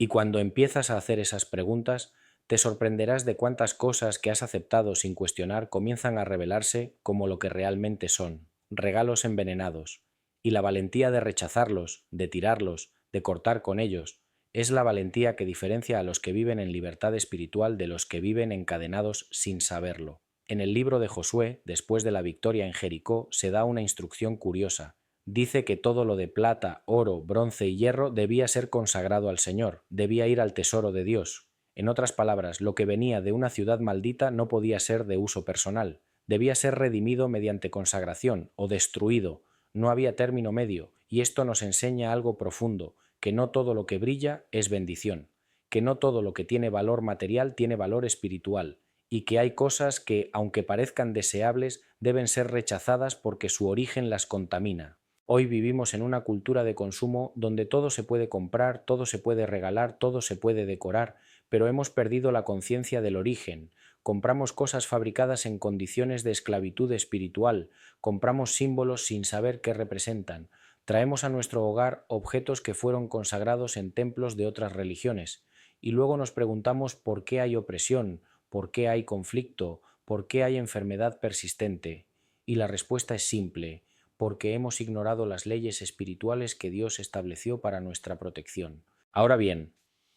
Y cuando empiezas a hacer esas preguntas, te sorprenderás de cuántas cosas que has aceptado sin cuestionar comienzan a revelarse como lo que realmente son, regalos envenenados. Y la valentía de rechazarlos, de tirarlos, de cortar con ellos, es la valentía que diferencia a los que viven en libertad espiritual de los que viven encadenados sin saberlo. En el libro de Josué, después de la victoria en Jericó, se da una instrucción curiosa. Dice que todo lo de plata, oro, bronce y hierro debía ser consagrado al Señor, debía ir al tesoro de Dios. En otras palabras, lo que venía de una ciudad maldita no podía ser de uso personal, debía ser redimido mediante consagración o destruido. No había término medio, y esto nos enseña algo profundo, que no todo lo que brilla es bendición, que no todo lo que tiene valor material tiene valor espiritual, y que hay cosas que, aunque parezcan deseables, deben ser rechazadas porque su origen las contamina. Hoy vivimos en una cultura de consumo donde todo se puede comprar, todo se puede regalar, todo se puede decorar, pero hemos perdido la conciencia del origen. Compramos cosas fabricadas en condiciones de esclavitud espiritual, compramos símbolos sin saber qué representan, traemos a nuestro hogar objetos que fueron consagrados en templos de otras religiones, y luego nos preguntamos por qué hay opresión, por qué hay conflicto, por qué hay enfermedad persistente. Y la respuesta es simple: porque hemos ignorado las leyes espirituales que Dios estableció para nuestra protección. Ahora bien,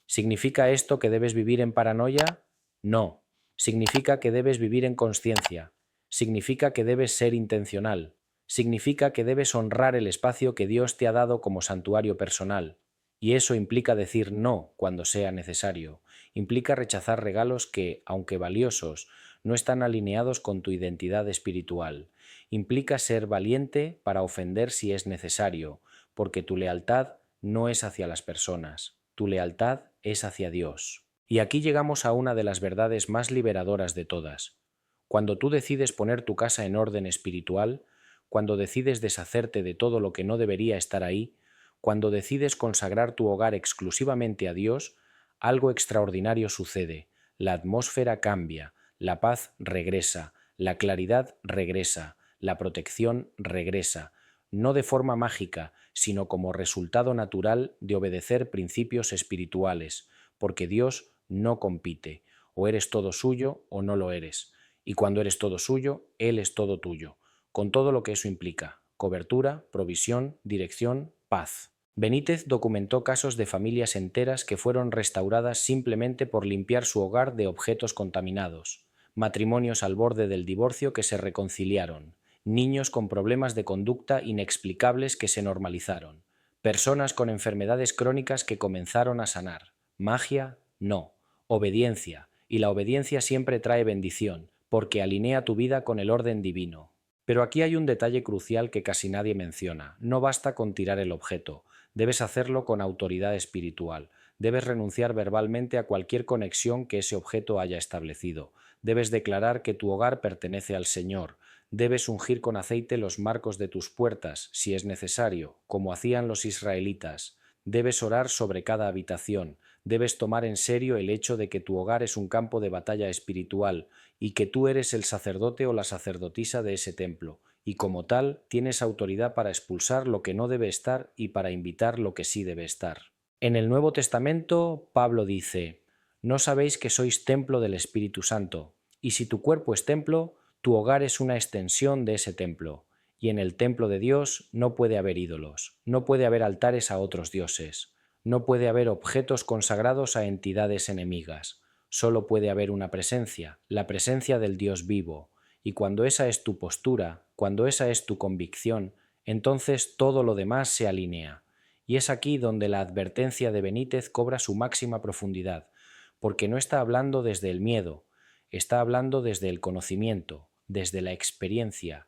¿significa esto que debes vivir en paranoia? No. Significa que debes vivir en consciencia. Significa que debes ser intencional. Significa que debes honrar el espacio que Dios te ha dado como santuario personal. Y eso implica decir no cuando sea necesario. Implica rechazar regalos que, aunque valiosos, no están alineados con tu identidad espiritual. Implica ser valiente para ofender si es necesario, porque tu lealtad no es hacia las personas, tu lealtad es hacia Dios. Y aquí llegamos a una de las verdades más liberadoras de todas. Cuando tú decides poner tu casa en orden espiritual, cuando decides deshacerte de todo lo que no debería estar ahí, cuando decides consagrar tu hogar exclusivamente a Dios, algo extraordinario sucede. La atmósfera cambia, la paz regresa, la claridad regresa, la protección regresa, no de forma mágica, sino como resultado natural de obedecer principios espirituales, porque Dios no compite, o eres todo suyo o no lo eres, y cuando eres todo suyo, Él es todo tuyo, con todo lo que eso implica: cobertura, provisión, dirección, paz. Benítez documentó casos de familias enteras que fueron restauradas simplemente por limpiar su hogar de objetos contaminados, matrimonios al borde del divorcio que se reconciliaron, niños con problemas de conducta inexplicables que se normalizaron, personas con enfermedades crónicas que comenzaron a sanar. Magia, no. Obediencia, y la obediencia siempre trae bendición, porque alinea tu vida con el orden divino. Pero aquí hay un detalle crucial que casi nadie menciona. No basta con tirar el objeto, debes hacerlo con autoridad espiritual. Debes renunciar verbalmente a cualquier conexión que ese objeto haya establecido. Debes declarar que tu hogar pertenece al Señor. Debes ungir con aceite los marcos de tus puertas, si es necesario, como hacían los israelitas. Debes orar sobre cada habitación. Debes tomar en serio el hecho de que tu hogar es un campo de batalla espiritual y que tú eres el sacerdote o la sacerdotisa de ese templo, y como tal tienes autoridad para expulsar lo que no debe estar y para invitar lo que sí debe estar. En el Nuevo Testamento, Pablo dice: «No sabéis que sois templo del Espíritu Santo, y si tu cuerpo es templo, tu hogar es una extensión de ese templo, y en el templo de Dios no puede haber ídolos, no puede haber altares a otros dioses, no puede haber objetos consagrados a entidades enemigas, solo puede haber una presencia, la presencia del Dios vivo, y cuando esa es tu postura, cuando esa es tu convicción, entonces todo lo demás se alinea». Y es aquí donde la advertencia de Benítez cobra su máxima profundidad, porque no está hablando desde el miedo, está hablando desde el conocimiento, desde la experiencia,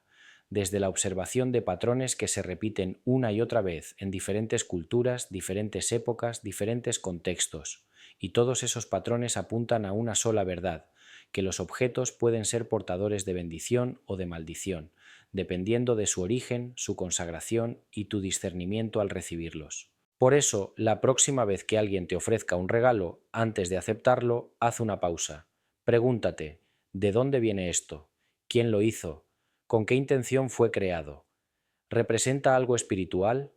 desde la observación de patrones que se repiten una y otra vez en diferentes culturas, diferentes épocas, diferentes contextos. Y todos esos patrones apuntan a una sola verdad: que los objetos pueden ser portadores de bendición o de maldición, dependiendo de su origen, su consagración y tu discernimiento al recibirlos. Por eso, la próxima vez que alguien te ofrezca un regalo, antes de aceptarlo, haz una pausa. Pregúntate: ¿de dónde viene esto? ¿Quién lo hizo? ¿Con qué intención fue creado? ¿Representa algo espiritual?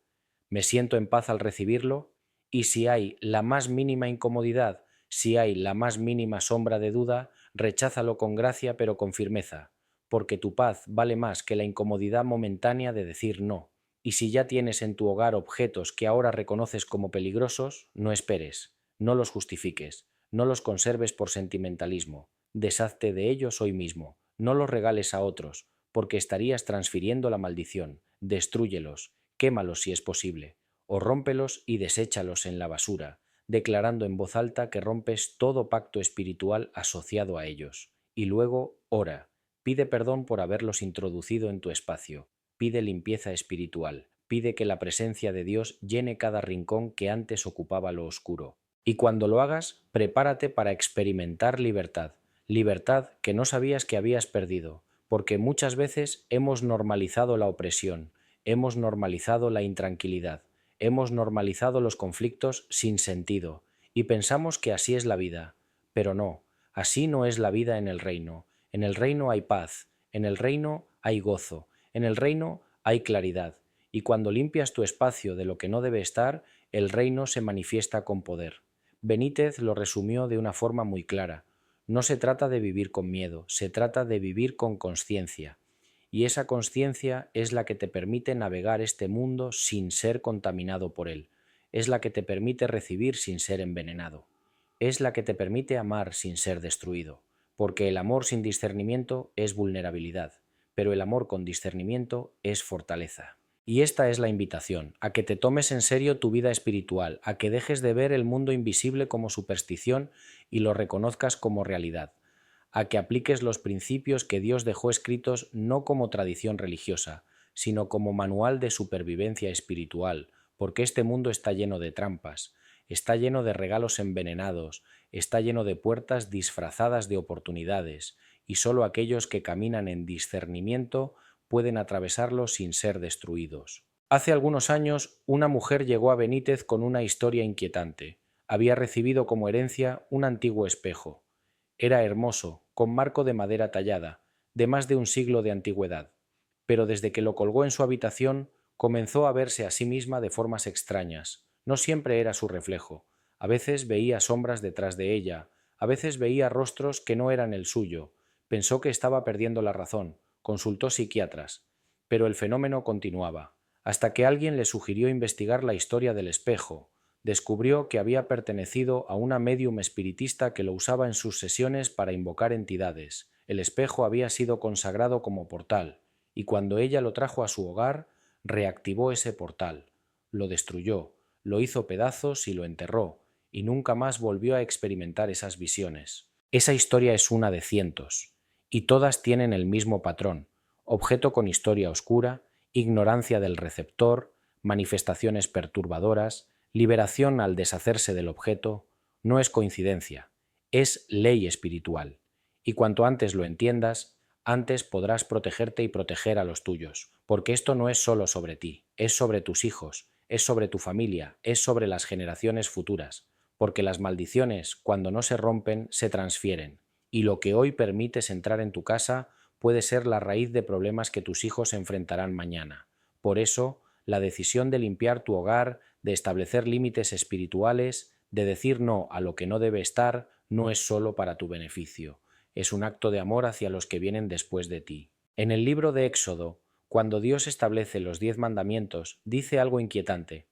¿Me siento en paz al recibirlo? Y si hay la más mínima incomodidad, si hay la más mínima sombra de duda, recházalo con gracia pero con firmeza, porque tu paz vale más que la incomodidad momentánea de decir no. Y si ya tienes en tu hogar objetos que ahora reconoces como peligrosos, no esperes, no los justifiques, no los conserves por sentimentalismo, deshazte de ellos hoy mismo, no los regales a otros, porque estarías transfiriendo la maldición, destrúyelos, quémalos si es posible, o rómpelos y deséchalos en la basura, declarando en voz alta que rompes todo pacto espiritual asociado a ellos. Y luego ora, pide perdón por haberlos introducido en tu espacio, pide limpieza espiritual, pide que la presencia de Dios llene cada rincón que antes ocupaba lo oscuro. Y cuando lo hagas, prepárate para experimentar libertad, libertad que no sabías que habías perdido, porque muchas veces hemos normalizado la opresión, hemos normalizado la intranquilidad, hemos normalizado los conflictos sin sentido, y pensamos que así es la vida, pero no, así no es la vida en el reino. En el reino hay paz, en el reino hay gozo, en el reino hay claridad, y cuando limpias tu espacio de lo que no debe estar, el reino se manifiesta con poder. Benítez lo resumió de una forma muy clara. No se trata de vivir con miedo, se trata de vivir con consciencia. Y esa consciencia es la que te permite navegar este mundo sin ser contaminado por él. Es la que te permite recibir sin ser envenenado. Es la que te permite amar sin ser destruido. Porque el amor sin discernimiento es vulnerabilidad, pero el amor con discernimiento es fortaleza. Y esta es la invitación, a que te tomes en serio tu vida espiritual, a que dejes de ver el mundo invisible como superstición y lo reconozcas como realidad, a que apliques los principios que Dios dejó escritos no como tradición religiosa, sino como manual de supervivencia espiritual, porque este mundo está lleno de trampas, está lleno de regalos envenenados, está lleno de puertas disfrazadas de oportunidades, y solo aquellos que caminan en discernimiento pueden atravesarlo sin ser destruidos. Hace algunos años, una mujer llegó a Benítez con una historia inquietante. Había recibido como herencia un antiguo espejo. Era hermoso, con marco de madera tallada, de más de un siglo de antigüedad, pero desde que lo colgó en su habitación comenzó a verse a sí misma de formas extrañas. No siempre era su reflejo. A veces veía sombras detrás de ella, a veces veía rostros que no eran el suyo. Pensó que estaba perdiendo la razón, consultó psiquiatras, pero el fenómeno continuaba, hasta que alguien le sugirió investigar la historia del espejo. Descubrió que había pertenecido a una médium espiritista que lo usaba en sus sesiones para invocar entidades. El espejo había sido consagrado como portal, y cuando ella lo trajo a su hogar, reactivó ese portal, lo destruyó, lo hizo pedazos y lo enterró, y nunca más volvió a experimentar esas visiones. Esa historia es una de cientos, y todas tienen el mismo patrón: objeto con historia oscura, ignorancia del receptor, manifestaciones perturbadoras, liberación al deshacerse del objeto. No es coincidencia, es ley espiritual. Y cuanto antes lo entiendas, antes podrás protegerte y proteger a los tuyos, porque esto no es solo sobre ti, es sobre tus hijos, es sobre tu familia, es sobre las generaciones futuras, porque las maldiciones, cuando no se rompen, se transfieren, y lo que hoy permites entrar en tu casa puede ser la raíz de problemas que tus hijos enfrentarán mañana. Por eso, la decisión de limpiar tu hogar, de establecer límites espirituales, de decir no a lo que no debe estar, no es solo para tu beneficio, es un acto de amor hacia los que vienen después de ti. En el libro de Éxodo, cuando Dios establece los 10 mandamientos, dice algo inquietante: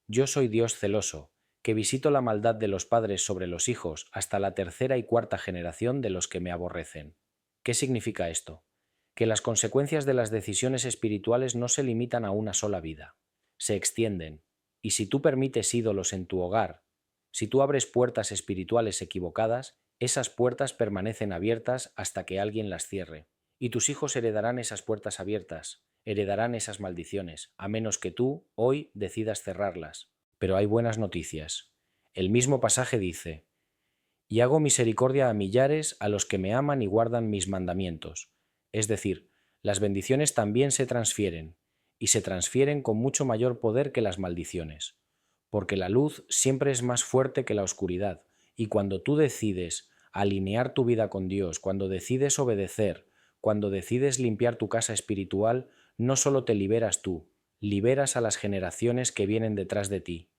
Yo soy Dios celoso, que visito la maldad de los padres sobre los hijos hasta la tercera y cuarta generación de los que me aborrecen. ¿Qué significa esto? Que las consecuencias de las decisiones espirituales no se limitan a una sola vida, se extienden, y si tú permites ídolos en tu hogar, si tú abres puertas espirituales equivocadas, esas puertas permanecen abiertas hasta que alguien las cierre, y tus hijos heredarán esas puertas abiertas, heredarán esas maldiciones, a menos que tú, hoy, decidas cerrarlas. Pero hay buenas noticias. El mismo pasaje dice: y hago misericordia a millares a los que me aman y guardan mis mandamientos. Es decir, las bendiciones también se transfieren, y se transfieren con mucho mayor poder que las maldiciones, porque la luz siempre es más fuerte que la oscuridad, y cuando tú decides alinear tu vida con Dios, cuando decides obedecer, cuando decides limpiar tu casa espiritual, no solo te liberas tú, liberas a las generaciones que vienen detrás de ti.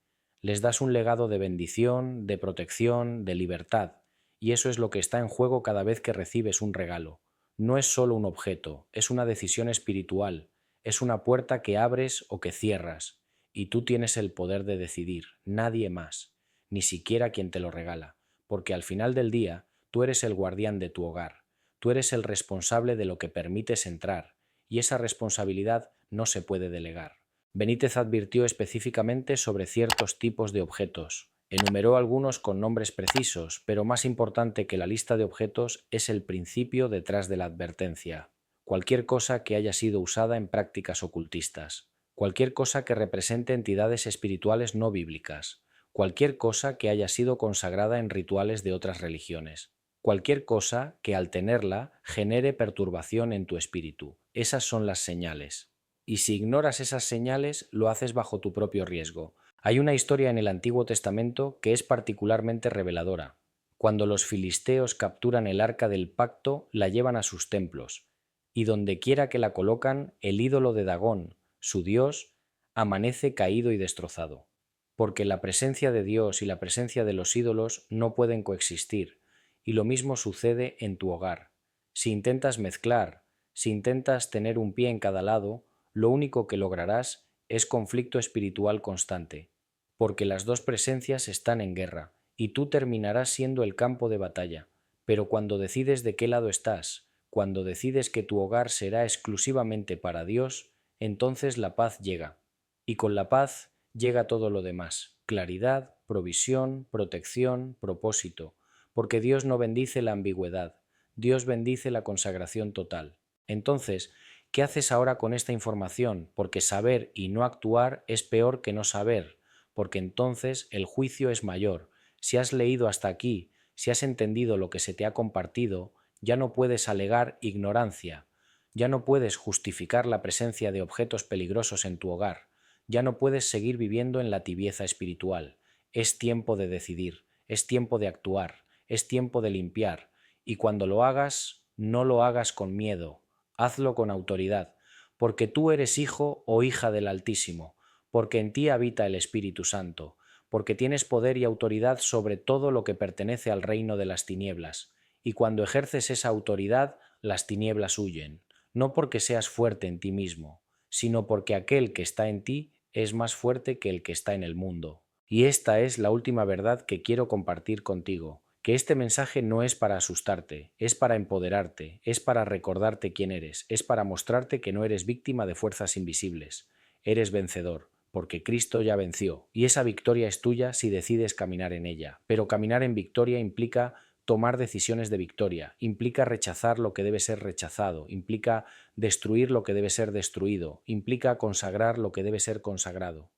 Les das un legado de bendición, de protección, de libertad, y eso es lo que está en juego cada vez que recibes un regalo. No es solo un objeto, es una decisión espiritual, es una puerta que abres o que cierras, y tú tienes el poder de decidir, nadie más, ni siquiera quien te lo regala, porque al final del día tú eres el guardián de tu hogar, tú eres el responsable de lo que permites entrar, y esa responsabilidad no se puede delegar. Benítez advirtió específicamente sobre ciertos tipos de objetos. Enumeró algunos con nombres precisos, pero más importante que la lista de objetos es el principio detrás de la advertencia. Cualquier cosa que haya sido usada en prácticas ocultistas, cualquier cosa que represente entidades espirituales no bíblicas, cualquier cosa que haya sido consagrada en rituales de otras religiones, cualquier cosa que al tenerla genere perturbación en tu espíritu. Esas son las señales. Y si ignoras esas señales, lo haces bajo tu propio riesgo. Hay una historia en el Antiguo Testamento que es particularmente reveladora. Cuando los filisteos capturan el arca del pacto, la llevan a sus templos, y dondequiera que la colocan, el ídolo de Dagón, su dios, amanece caído y destrozado. Porque la presencia de Dios y la presencia de los ídolos no pueden coexistir, y lo mismo sucede en tu hogar. Si intentas mezclar, si intentas tener un pie en cada lado, lo único que lograrás es conflicto espiritual constante, porque las dos presencias están en guerra, y tú terminarás siendo el campo de batalla. Pero cuando decides de qué lado estás, cuando decides que tu hogar será exclusivamente para Dios, entonces la paz llega. Y con la paz llega todo lo demás: claridad, provisión, protección, propósito, porque Dios no bendice la ambigüedad, Dios bendice la consagración total. Entonces, ¿qué haces ahora con esta información? Porque saber y no actuar es peor que no saber, porque entonces el juicio es mayor. Si has leído hasta aquí, si has entendido lo que se te ha compartido, ya no puedes alegar ignorancia, ya no puedes justificar la presencia de objetos peligrosos en tu hogar, ya no puedes seguir viviendo en la tibieza espiritual. Es tiempo de decidir, es tiempo de actuar, es tiempo de limpiar, y cuando lo hagas, no lo hagas con miedo, hazlo con autoridad, porque tú eres hijo o hija del Altísimo, porque en ti habita el Espíritu Santo, porque tienes poder y autoridad sobre todo lo que pertenece al reino de las tinieblas, y cuando ejerces esa autoridad, las tinieblas huyen, no porque seas fuerte en ti mismo, sino porque aquel que está en ti es más fuerte que el que está en el mundo. Y esta es la última verdad que quiero compartir contigo, que este mensaje no es para asustarte, es para empoderarte, es para recordarte quién eres, es para mostrarte que no eres víctima de fuerzas invisibles. Eres vencedor, porque Cristo ya venció, y esa victoria es tuya si decides caminar en ella. Pero caminar en victoria implica tomar decisiones de victoria, implica rechazar lo que debe ser rechazado, implica destruir lo que debe ser destruido, implica consagrar lo que debe ser consagrado.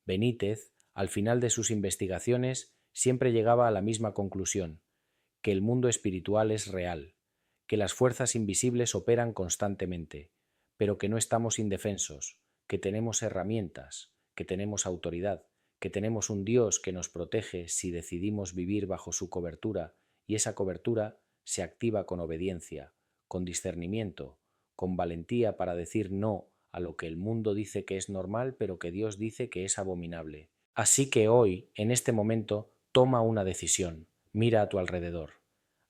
Benítez, al final de sus investigaciones, siempre llegaba a la misma conclusión: que el mundo espiritual es real, que las fuerzas invisibles operan constantemente, pero que no estamos indefensos, que tenemos herramientas, que tenemos autoridad, que tenemos un Dios que nos protege si decidimos vivir bajo su cobertura, y esa cobertura se activa con obediencia, con discernimiento, con valentía para decir no a lo que el mundo dice que es normal, pero que Dios dice que es abominable. Así que hoy, en este momento, toma una decisión, mira a tu alrededor,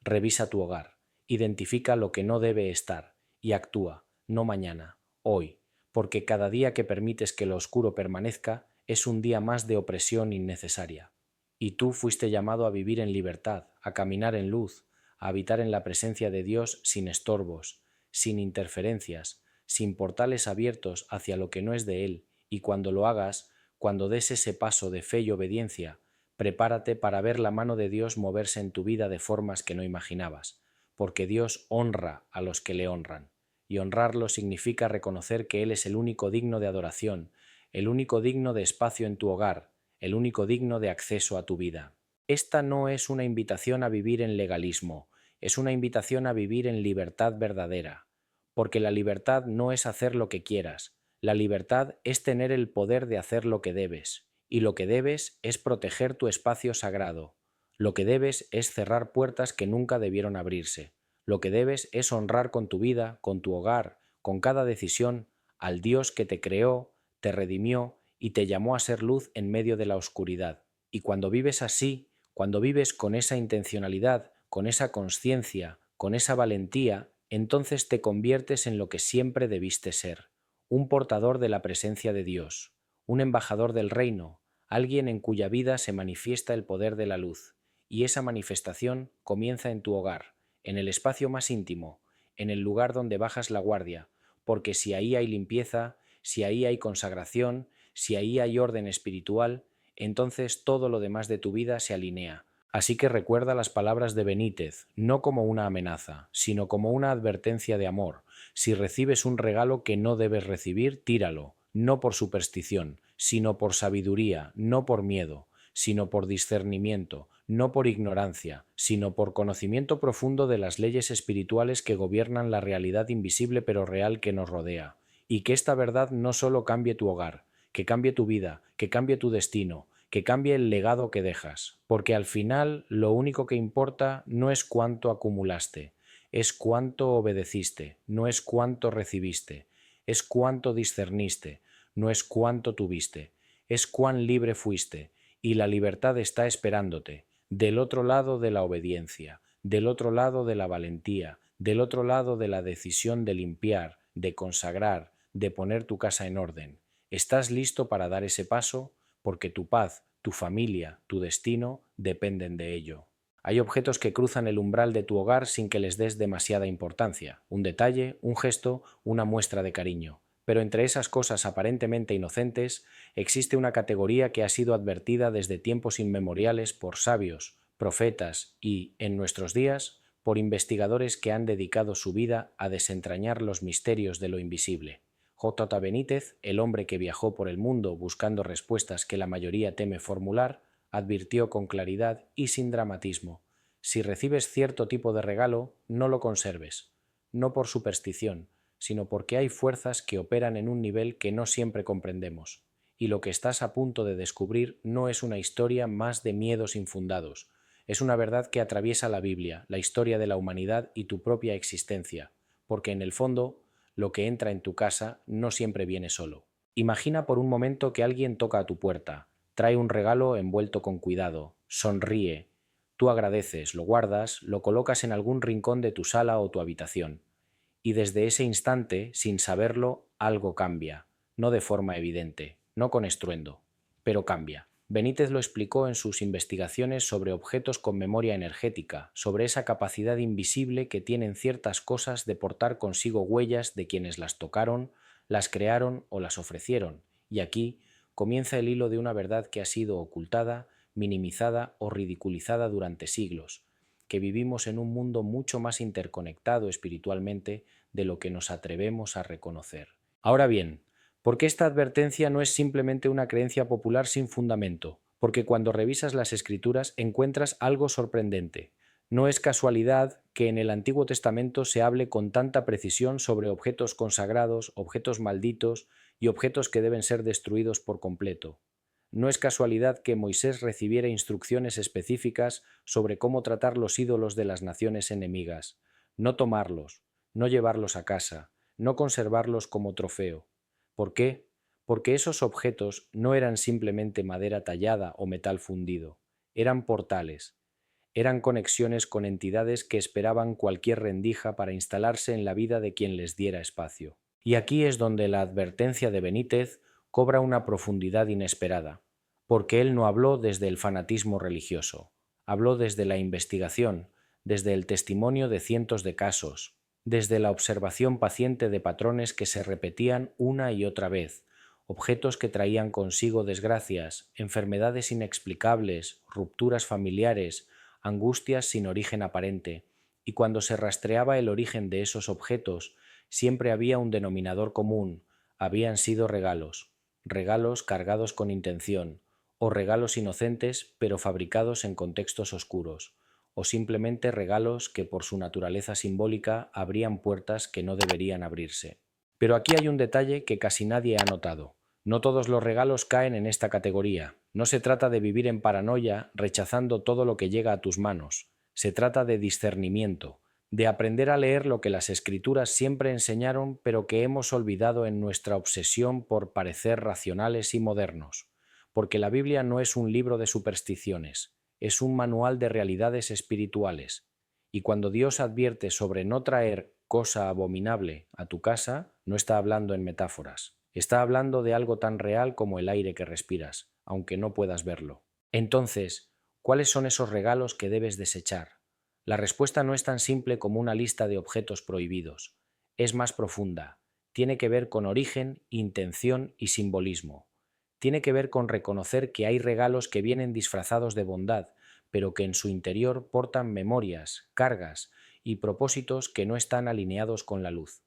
revisa tu hogar, identifica lo que no debe estar y actúa, no mañana, hoy, porque cada día que permites que lo oscuro permanezca es un día más de opresión innecesaria. Y tú fuiste llamado a vivir en libertad, a caminar en luz, a habitar en la presencia de Dios sin estorbos, sin interferencias, sin portales abiertos hacia lo que no es de Él, y cuando lo hagas, cuando des ese paso de fe y obediencia, prepárate para ver la mano de Dios moverse en tu vida de formas que no imaginabas, porque Dios honra a los que le honran, y honrarlo significa reconocer que Él es el único digno de adoración, el único digno de espacio en tu hogar, el único digno de acceso a tu vida. Esta no es una invitación a vivir en legalismo, es una invitación a vivir en libertad verdadera, porque la libertad no es hacer lo que quieras, la libertad es tener el poder de hacer lo que debes, y lo que debes es proteger tu espacio sagrado, lo que debes es cerrar puertas que nunca debieron abrirse, lo que debes es honrar con tu vida, con tu hogar, con cada decisión, al Dios que te creó, te redimió y te llamó a ser luz en medio de la oscuridad. Y cuando vives así, cuando vives con esa intencionalidad, con esa conciencia, con esa valentía, entonces te conviertes en lo que siempre debiste ser, un portador de la presencia de Dios, un embajador del reino, alguien en cuya vida se manifiesta el poder de la luz, y esa manifestación comienza en tu hogar, en el espacio más íntimo, en el lugar donde bajas la guardia, porque si ahí hay limpieza, si ahí hay consagración, si ahí hay orden espiritual, entonces todo lo demás de tu vida se alinea. Así que recuerda las palabras de Benítez, no como una amenaza, sino como una advertencia de amor. Si recibes un regalo que no debes recibir, tíralo, no por superstición, sino por sabiduría, no por miedo, sino por discernimiento, no por ignorancia, sino por conocimiento profundo de las leyes espirituales que gobiernan la realidad invisible pero real que nos rodea. Y que esta verdad no solo cambie tu hogar, que cambie tu vida, que cambie tu destino, que cambie el legado que dejas, porque al final lo único que importa no es cuánto acumulaste, es cuánto obedeciste, no es cuánto recibiste, es cuánto discerniste, no es cuánto tuviste, es cuán libre fuiste, y la libertad está esperándote, del otro lado de la obediencia, del otro lado de la valentía, del otro lado de la decisión de limpiar, de consagrar, de poner tu casa en orden. ¿Estás listo para dar ese paso? Porque tu paz, tu familia, tu destino dependen de ello. Hay objetos que cruzan el umbral de tu hogar sin que les des demasiada importancia, un detalle, un gesto, una muestra de cariño. Pero entre esas cosas aparentemente inocentes existe una categoría que ha sido advertida desde tiempos inmemoriales por sabios, profetas y, en nuestros días, por investigadores que han dedicado su vida a desentrañar los misterios de lo invisible. J. Benítez, el hombre que viajó por el mundo buscando respuestas que la mayoría teme formular, advirtió con claridad y sin dramatismo: si recibes cierto tipo de regalo, no lo conserves, no por superstición, sino porque hay fuerzas que operan en un nivel que no siempre comprendemos, y lo que estás a punto de descubrir no es una historia más de miedos infundados, es una verdad que atraviesa la Biblia, la historia de la humanidad y tu propia existencia, porque en el fondo, lo que entra en tu casa no siempre viene solo. Imagina por un momento que alguien toca a tu puerta, trae un regalo envuelto con cuidado, sonríe, tú agradeces, lo guardas, lo colocas en algún rincón de tu sala o tu habitación. Y desde ese instante, sin saberlo, algo cambia, no de forma evidente, no con estruendo, pero cambia. Benítez lo explicó en sus investigaciones sobre objetos con memoria energética, sobre esa capacidad invisible que tienen ciertas cosas de portar consigo huellas de quienes las tocaron, las crearon o las ofrecieron, y aquí comienza el hilo de una verdad que ha sido ocultada, minimizada o ridiculizada durante siglos, que vivimos en un mundo mucho más interconectado espiritualmente de lo que nos atrevemos a reconocer. Ahora bien, ¿por qué esta advertencia no es simplemente una creencia popular sin fundamento? Porque cuando revisas las Escrituras encuentras algo sorprendente. No es casualidad que en el Antiguo Testamento se hable con tanta precisión sobre objetos consagrados, objetos malditos y objetos que deben ser destruidos por completo. No es casualidad que Moisés recibiera instrucciones específicas sobre cómo tratar los ídolos de las naciones enemigas, no tomarlos, no llevarlos a casa, no conservarlos como trofeo. ¿Por qué? Porque esos objetos no eran simplemente madera tallada o metal fundido, eran portales, eran conexiones con entidades que esperaban cualquier rendija para instalarse en la vida de quien les diera espacio. Y aquí es donde la advertencia de Benítez cobra una profundidad inesperada, porque él no habló desde el fanatismo religioso, habló desde la investigación, desde el testimonio de cientos de casos, desde la observación paciente de patrones que se repetían una y otra vez, objetos que traían consigo desgracias, enfermedades inexplicables, rupturas familiares, angustias sin origen aparente, y cuando se rastreaba el origen de esos objetos, siempre había un denominador común: habían sido regalos, regalos cargados con intención, o regalos inocentes pero fabricados en contextos oscuros, o simplemente regalos que por su naturaleza simbólica abrían puertas que no deberían abrirse. Pero aquí hay un detalle que casi nadie ha notado. No todos los regalos caen en esta categoría. No se trata de vivir en paranoia rechazando todo lo que llega a tus manos. Se trata de discernimiento, de aprender a leer lo que las Escrituras siempre enseñaron, pero que hemos olvidado en nuestra obsesión por parecer racionales y modernos, porque la Biblia no es un libro de supersticiones, es un manual de realidades espirituales, y cuando Dios advierte sobre no traer cosa abominable a tu casa, no está hablando en metáforas, está hablando de algo tan real como el aire que respiras, aunque no puedas verlo. Entonces, ¿cuáles son esos regalos que debes desechar? La respuesta no es tan simple como una lista de objetos prohibidos. Es más profunda. Tiene que ver con origen, intención y simbolismo. Tiene que ver con reconocer que hay regalos que vienen disfrazados de bondad, pero que en su interior portan memorias, cargas y propósitos que no están alineados con la luz.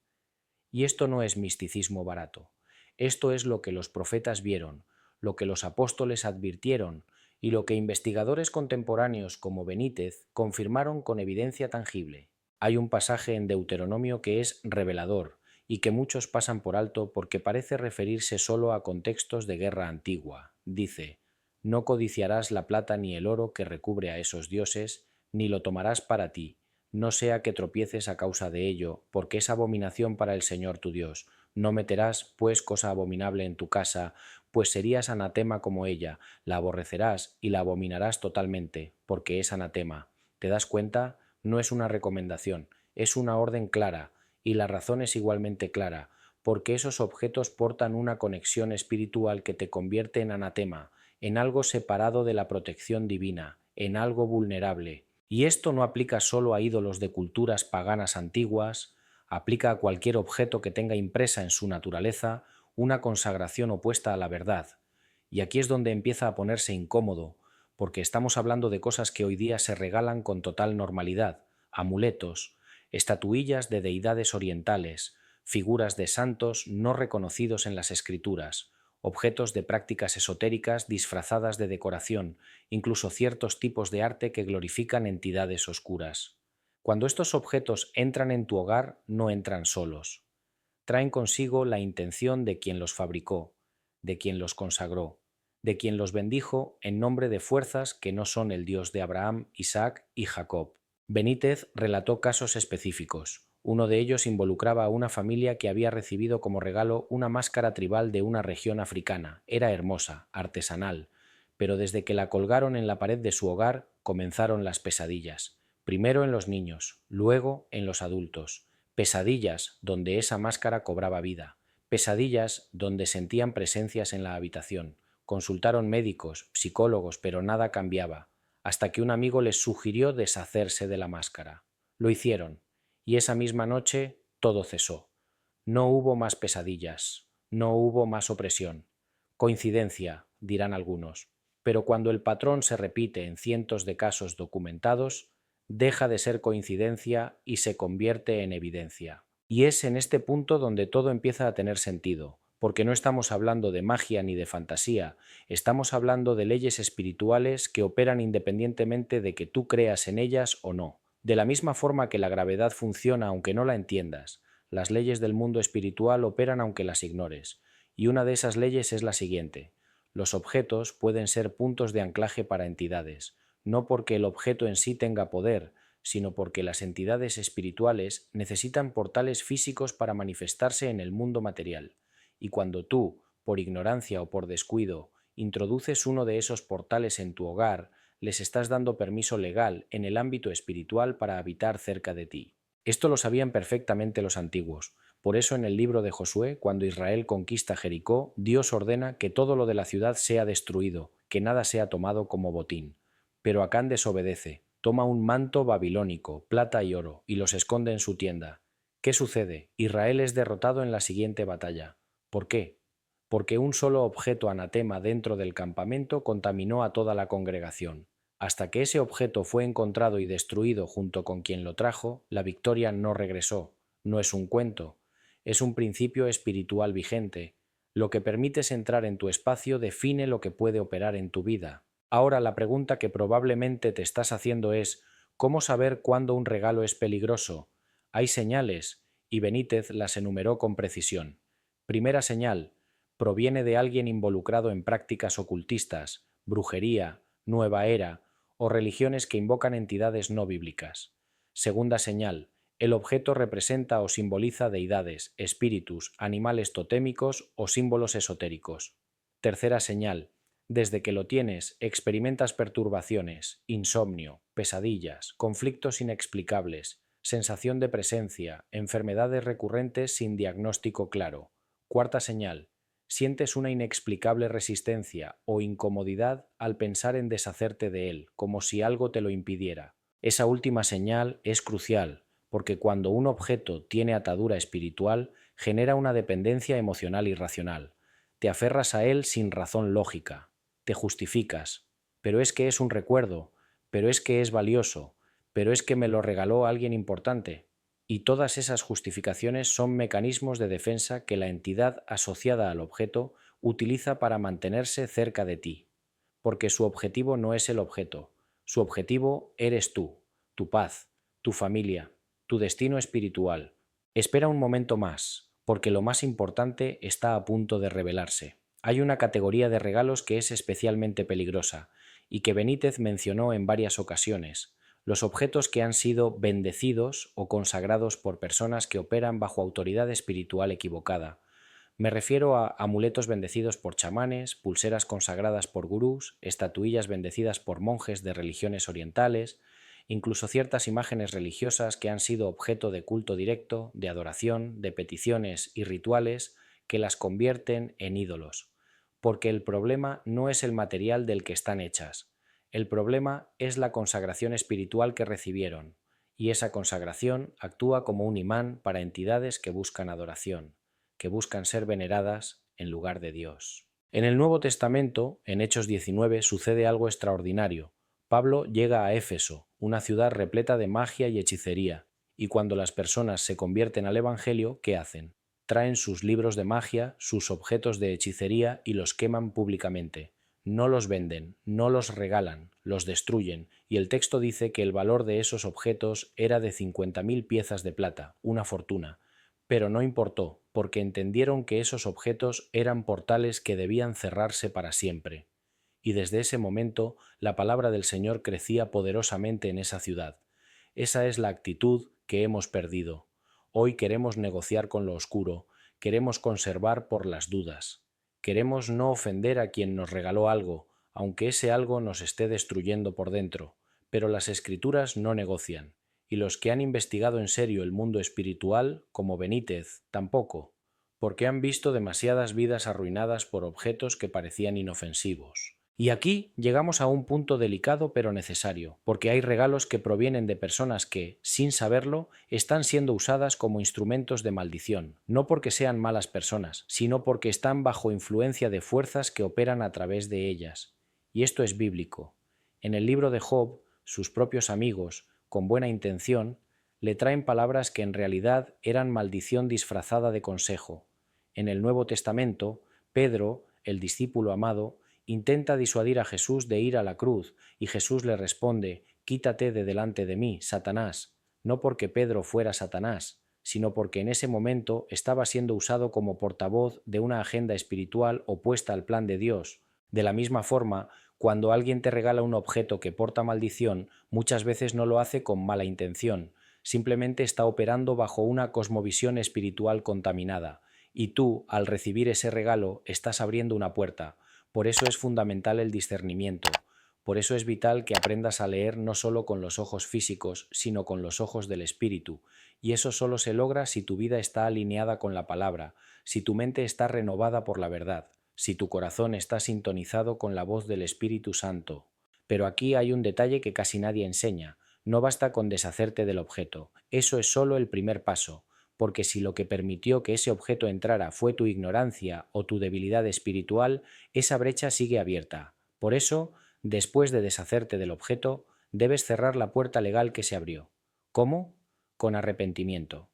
Y esto no es misticismo barato. Esto es lo que los profetas vieron, lo que los apóstoles advirtieron y lo que investigadores contemporáneos como Benítez confirmaron con evidencia tangible. Hay un pasaje en Deuteronomio que es revelador y que muchos pasan por alto porque parece referirse solo a contextos de guerra antigua. Dice: «No codiciarás la plata ni el oro que recubre a esos dioses, ni lo tomarás para ti, no sea que tropieces a causa de ello, porque es abominación para el Señor tu Dios. No meterás, pues, cosa abominable en tu casa, pues serías anatema como ella, la aborrecerás y la abominarás totalmente, porque es anatema». ¿Te das cuenta? No es una recomendación, es una orden clara, y la razón es igualmente clara, porque esos objetos portan una conexión espiritual que te convierte en anatema, en algo separado de la protección divina, en algo vulnerable. Y esto no aplica solo a ídolos de culturas paganas antiguas, aplica a cualquier objeto que tenga impresa en su naturaleza una consagración opuesta a la verdad. Y aquí es donde empieza a ponerse incómodo, porque estamos hablando de cosas que hoy día se regalan con total normalidad: amuletos, estatuillas de deidades orientales, figuras de santos no reconocidos en las escrituras, objetos de prácticas esotéricas disfrazadas de decoración, incluso ciertos tipos de arte que glorifican entidades oscuras. Cuando estos objetos entran en tu hogar, no entran solos. Traen consigo la intención de quien los fabricó, de quien los consagró, de quien los bendijo en nombre de fuerzas que no son el Dios de Abraham, Isaac y Jacob. Benítez relató casos específicos. Uno de ellos involucraba a una familia que había recibido como regalo una máscara tribal de una región africana. Era hermosa, artesanal, pero desde que la colgaron en la pared de su hogar comenzaron las pesadillas. Primero en los niños, luego en los adultos. Pesadillas donde esa máscara cobraba vida. Pesadillas donde sentían presencias en la habitación. Consultaron médicos, psicólogos, pero nada cambiaba, hasta que un amigo les sugirió deshacerse de la máscara. Lo hicieron, y esa misma noche todo cesó. No hubo más pesadillas, no hubo más opresión. Coincidencia, dirán algunos, pero cuando el patrón se repite en cientos de casos documentados, deja de ser coincidencia y se convierte en evidencia. Y es en este punto donde todo empieza a tener sentido, porque no estamos hablando de magia ni de fantasía, estamos hablando de leyes espirituales que operan independientemente de que tú creas en ellas o no. De la misma forma que la gravedad funciona aunque no la entiendas, las leyes del mundo espiritual operan aunque las ignores, y una de esas leyes es la siguiente: los objetos pueden ser puntos de anclaje para entidades, no porque el objeto en sí tenga poder, sino porque las entidades espirituales necesitan portales físicos para manifestarse en el mundo material, y cuando tú, por ignorancia o por descuido, introduces uno de esos portales en tu hogar, les estás dando permiso legal en el ámbito espiritual para habitar cerca de ti. Esto lo sabían perfectamente los antiguos. Por eso en el libro de Josué, cuando Israel conquista Jericó, Dios ordena que todo lo de la ciudad sea destruido, que nada sea tomado como botín. Pero Acán desobedece, toma un manto babilónico, plata y oro, y los esconde en su tienda. ¿Qué sucede? Israel es derrotado en la siguiente batalla. ¿Por qué? Porque un solo objeto anatema dentro del campamento contaminó a toda la congregación. Hasta que ese objeto fue encontrado y destruido junto con quien lo trajo, la victoria no regresó. No es un cuento, es un principio espiritual vigente. Lo que permites entrar en tu espacio define lo que puede operar en tu vida. Ahora la pregunta que probablemente te estás haciendo es: ¿cómo saber cuándo un regalo es peligroso? Hay señales, y Benítez las enumeró con precisión. Primera señal: proviene de alguien involucrado en prácticas ocultistas, brujería, nueva era o religiones que invocan entidades no bíblicas. Segunda señal: El objeto representa o simboliza deidades, espíritus, animales totémicos o símbolos esotéricos. Tercera señal. Desde que lo tienes, experimentas perturbaciones, insomnio, pesadillas, conflictos inexplicables, sensación de presencia, enfermedades recurrentes sin diagnóstico claro. Cuarta señal. Sientes una inexplicable resistencia o incomodidad al pensar en deshacerte de él, como si algo te lo impidiera. Esa última señal es crucial, porque cuando un objeto tiene atadura espiritual, genera una dependencia emocional irracional. Te aferras a él sin razón lógica, te justificas, pero es que es un recuerdo, pero es que es valioso, pero es que me lo regaló alguien importante. Y todas esas justificaciones son mecanismos de defensa que la entidad asociada al objeto utiliza para mantenerse cerca de ti, porque su objetivo no es el objeto, su objetivo eres tú, tu paz, tu familia, tu destino espiritual. Espera un momento más, porque lo más importante está a punto de revelarse. Hay una categoría de regalos que es especialmente peligrosa y que Benítez mencionó en varias ocasiones: los objetos que han sido bendecidos o consagrados por personas que operan bajo autoridad espiritual equivocada. Me refiero a amuletos bendecidos por chamanes, pulseras consagradas por gurús, estatuillas bendecidas por monjes de religiones orientales, incluso ciertas imágenes religiosas que han sido objeto de culto directo, de adoración, de peticiones y rituales que las convierten en ídolos. Porque el problema no es el material del que están hechas, el problema es la consagración espiritual que recibieron, y esa consagración actúa como un imán para entidades que buscan adoración, que buscan ser veneradas en lugar de Dios. En el Nuevo Testamento, en Hechos 19, sucede algo extraordinario. Pablo llega a Éfeso, una ciudad repleta de magia y hechicería, y cuando las personas se convierten al Evangelio, ¿qué hacen? Traen sus libros de magia, sus objetos de hechicería y los queman públicamente. No los venden, no los regalan, los destruyen, y el texto dice que el valor de esos objetos era de 50.000 piezas de plata, una fortuna. Pero no importó, porque entendieron que esos objetos eran portales que debían cerrarse para siempre. Y desde ese momento la palabra del Señor crecía poderosamente en esa ciudad. Esa es la actitud que hemos perdido. Hoy queremos negociar con lo oscuro, queremos conservar por las dudas. Queremos no ofender a quien nos regaló algo, aunque ese algo nos esté destruyendo por dentro. Pero las Escrituras no negocian, y los que han investigado en serio el mundo espiritual, como Benítez, tampoco, porque han visto demasiadas vidas arruinadas por objetos que parecían inofensivos. Y aquí llegamos a un punto delicado pero necesario, porque hay regalos que provienen de personas que, sin saberlo, están siendo usadas como instrumentos de maldición, no porque sean malas personas, sino porque están bajo influencia de fuerzas que operan a través de ellas. Y esto es bíblico. En el libro de Job, sus propios amigos, con buena intención, le traen palabras que en realidad eran maldición disfrazada de consejo. En el Nuevo Testamento, Pedro, el discípulo amado, intenta disuadir a Jesús de ir a la cruz, y Jesús le responde: «Quítate de delante de mí, Satanás», no porque Pedro fuera Satanás, sino porque en ese momento estaba siendo usado como portavoz de una agenda espiritual opuesta al plan de Dios. De la misma forma, cuando alguien te regala un objeto que porta maldición, muchas veces no lo hace con mala intención, simplemente está operando bajo una cosmovisión espiritual contaminada, y tú, al recibir ese regalo, estás abriendo una puerta. Por eso es fundamental el discernimiento. Por eso es vital que aprendas a leer no solo con los ojos físicos, sino con los ojos del espíritu. Y eso solo se logra si tu vida está alineada con la palabra, si tu mente está renovada por la verdad, si tu corazón está sintonizado con la voz del Espíritu Santo. Pero aquí hay un detalle que casi nadie enseña. No basta con deshacerte del objeto. Eso es solo el primer paso, porque si lo que permitió que ese objeto entrara fue tu ignorancia o tu debilidad espiritual, esa brecha sigue abierta. Por eso, después de deshacerte del objeto, debes cerrar la puerta legal que se abrió. ¿Cómo? Con arrepentimiento,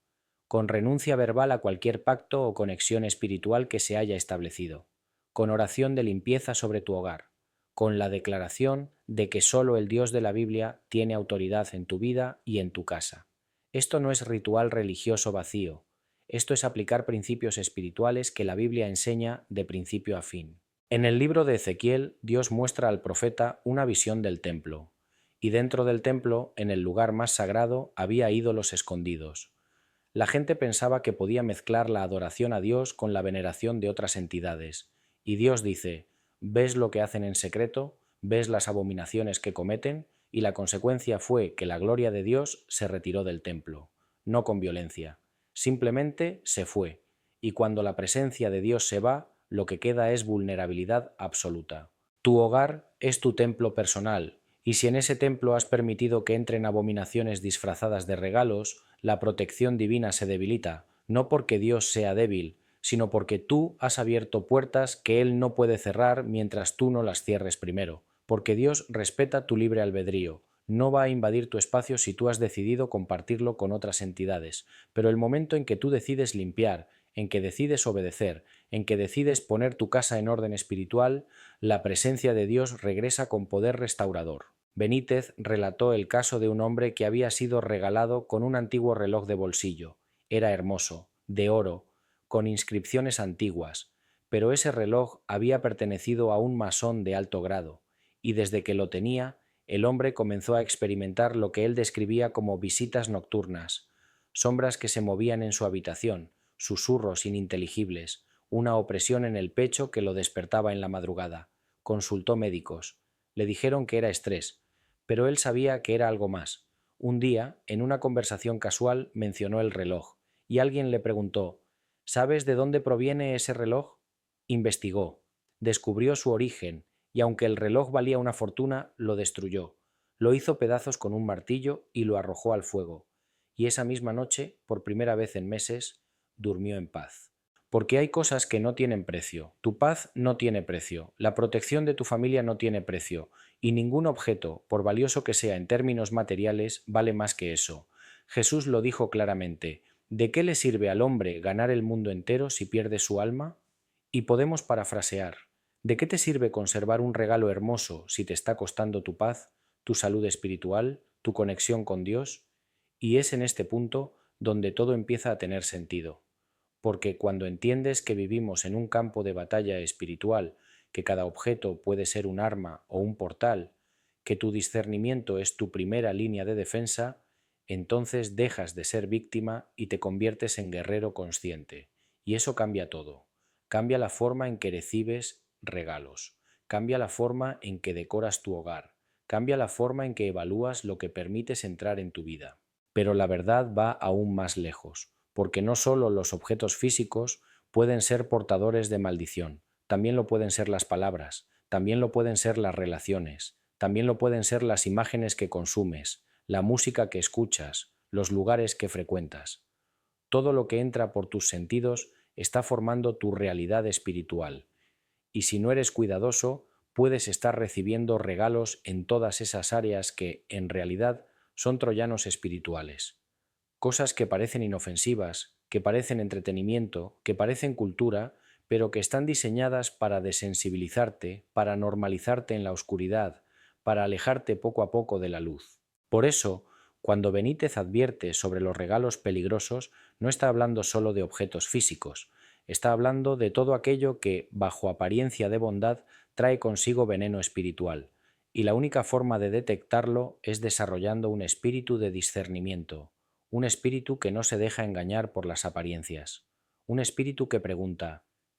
con renuncia verbal a cualquier pacto o conexión espiritual que se haya establecido, con oración de limpieza sobre tu hogar, con la declaración de que solo el Dios de la Biblia tiene autoridad en tu vida y en tu casa. Esto no es ritual religioso vacío, esto es aplicar principios espirituales que la Biblia enseña de principio a fin. En el libro de Ezequiel, Dios muestra al profeta una visión del templo, y dentro del templo, en el lugar más sagrado, había ídolos escondidos. La gente pensaba que podía mezclar la adoración a Dios con la veneración de otras entidades, y Dios dice: ¿ves lo que hacen en secreto? ¿Ves las abominaciones que cometen? Y la consecuencia fue que la gloria de Dios se retiró del templo, no con violencia, simplemente se fue, y cuando la presencia de Dios se va, lo que queda es vulnerabilidad absoluta. Tu hogar es tu templo personal, y si en ese templo has permitido que entren abominaciones disfrazadas de regalos, la protección divina se debilita, no porque Dios sea débil, sino porque tú has abierto puertas que Él no puede cerrar mientras tú no las cierres primero, porque Dios respeta tu libre albedrío. No va a invadir tu espacio si tú has decidido compartirlo con otras entidades, pero el momento en que tú decides limpiar, en que decides obedecer, en que decides poner tu casa en orden espiritual, la presencia de Dios regresa con poder restaurador. Benítez relató el caso de un hombre que había sido regalado con un antiguo reloj de bolsillo. Era hermoso, de oro, con inscripciones antiguas, pero ese reloj había pertenecido a un masón de alto grado, y desde que lo tenía, el hombre comenzó a experimentar lo que él describía como visitas nocturnas, sombras que se movían en su habitación, susurros ininteligibles, una opresión en el pecho que lo despertaba en la madrugada. Consultó médicos. Le dijeron que era estrés, pero él sabía que era algo más. Un día, en una conversación casual, mencionó el reloj, y alguien le preguntó: ¿sabes de dónde proviene ese reloj? Investigó, descubrió su origen, y aunque el reloj valía una fortuna, lo destruyó. Lo hizo pedazos con un martillo y lo arrojó al fuego. Y esa misma noche, por primera vez en meses, durmió en paz. Porque hay cosas que no tienen precio. Tu paz no tiene precio, la protección de tu familia no tiene precio, y ningún objeto, por valioso que sea en términos materiales, vale más que eso. Jesús lo dijo claramente: ¿de qué le sirve al hombre ganar el mundo entero si pierde su alma? Y podemos parafrasear: ¿de qué te sirve conservar un regalo hermoso si te está costando tu paz, tu salud espiritual, tu conexión con Dios? Y es en este punto donde todo empieza a tener sentido, porque cuando entiendes que vivimos en un campo de batalla espiritual, que cada objeto puede ser un arma o un portal, que tu discernimiento es tu primera línea de defensa, entonces dejas de ser víctima y te conviertes en guerrero consciente. Y eso cambia todo. Cambia la forma en que recibes regalos, cambia la forma en que decoras tu hogar, cambia la forma en que evalúas lo que permites entrar en tu vida. Pero la verdad va aún más lejos, porque no solo los objetos físicos pueden ser portadores de maldición, también lo pueden ser las palabras, también lo pueden ser las relaciones, también lo pueden ser las imágenes que consumes, la música que escuchas, los lugares que frecuentas. Todo lo que entra por tus sentidos está formando tu realidad espiritual, y si no eres cuidadoso, puedes estar recibiendo regalos en todas esas áreas que, en realidad, son troyanos espirituales. Cosas que parecen inofensivas, que parecen entretenimiento, que parecen cultura, pero que están diseñadas para desensibilizarte, para normalizarte en la oscuridad, para alejarte poco a poco de la luz. Por eso, cuando Benítez advierte sobre los regalos peligrosos, no está hablando solo de objetos físicos, está hablando de todo aquello que, bajo apariencia de bondad, trae consigo veneno espiritual, y la única forma de detectarlo es desarrollando un espíritu de discernimiento, un espíritu que no se deja engañar por las apariencias, un espíritu que pregunta: